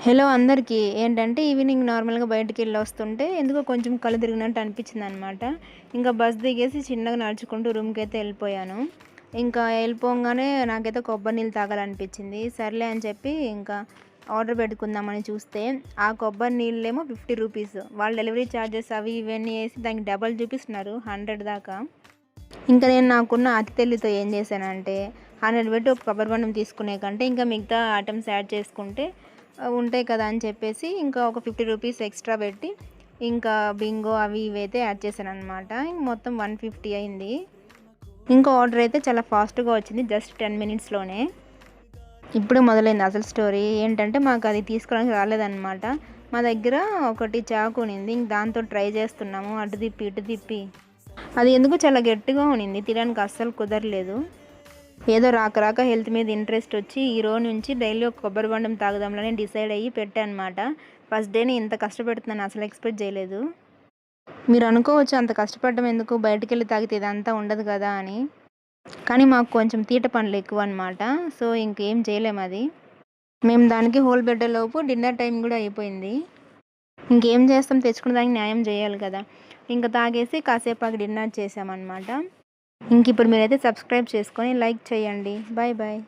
Hello అందరికీ. ఏంటంటే evening నార్మల్‌గా బయటికెళ్ళొస్తుంటే ఎందుకో కొంచెం కళ్ళు తిరిగినట్టు అనిపించిందనమాట. ఇంకా బస్ దిగేసి చిన్నగా నడుచుకుంటూ రూమ్‌కైతే ఎళ్ళిపోయాను. ఇంకా ఎళ్ళిపోంగానే నాకైతే కొబ్బరి నీళ్ళు తాగాలనిపించింది. సర్లే అని చెప్పి ఇంకా ఆర్డర్ పెట్టుకుందామని చూస్తే, ఆ కొబ్బరి నీళ్ళేమో 50 రూపీస్. వాళ్ళు డెలివరీ చార్జెస్ అవి ఇవన్నీ ఏసి దానికి డబల్ చూపిస్తున్నారు 100 దాకా. ఇంకా నేను నాకున్న అతి తెలివితో ఏం చేశానంటే 100 పెట్టి ఒక కొబ్బరి బొండం తీసుకునే కంటే ఇంకా మిగతా ఐటెమ్స్ యాడ్ చేసుకుంటే ఉంటాయి కదా అని చెప్పేసి ఇంకా ఒక 50 రూపీస్ ఎక్స్ట్రా పెట్టి ఇంకా బింగో అవి ఇవి అయితే యాడ్ చేశాననమాట. ఇంక మొత్తం 150 అయింది. ఇంకో ఆర్డర్ అయితే చాలా ఫాస్ట్‌గా వచ్చింది. జస్ట్ 10 మినిట్స్‌లోనే. ఇప్పుడే మొదలైంది అసలు స్టోరీ. ఏంటంటే మాకు అది తీసుకోవడానికి రాలేదనమాట. మా దగ్గర ఒకటి చాకు ఉన్నింది. ఇంక దాంతో ట్రై చేస్తున్నాము. అటు తిప్పి, ఇటు తిప్పి. అది ఎందుకో చాలా గట్టిగా ఉన్నింది. తినడానికి అస్సలు కుదరలేదు. ఏదో రాక రాక హెల్త్ మీద ఇంట్రెస్ట్ వచ్చి ఈ రోజు నుంచి డైలీ ఒక కొబ్బరి బొండం తాగుదాంలని డిసైడ్ అయ్యి పెట్టానమాట. ఫస్ట్ డేనే ఇంత కష్టపెడుతున్నాను అసలు ఎక్స్‌పెక్ట్ చేయలేదు. మీరు అనుకోవచ్చు అంత కష్టపడడం ఎందుకు బయటికెళ్ళి తాగితే ఇదంతా ఉండదు కదా అని. కానీ మాకు కొంచెం తీట పనులు ఎక్కువనమాట. సో ఇంకేం చేయలేము అది. మేము దానికి హోల్ పెట్టేలోపు డిన్నర్ టైం కూడా అయిపోయింది. ఇంకేం చేస్తాం తెచ్చుకున్న దానికి న్యాయం చేయాలి కదా. ఇంక తాగేసి కాసేపు ఆగి డిన్నర్ చేశామన్నమాట. ఇంకిప్పుడు మీరైతే సబ్స్క్రైబ్ చేసుకొని లైక్ చేయండి. Bye bye.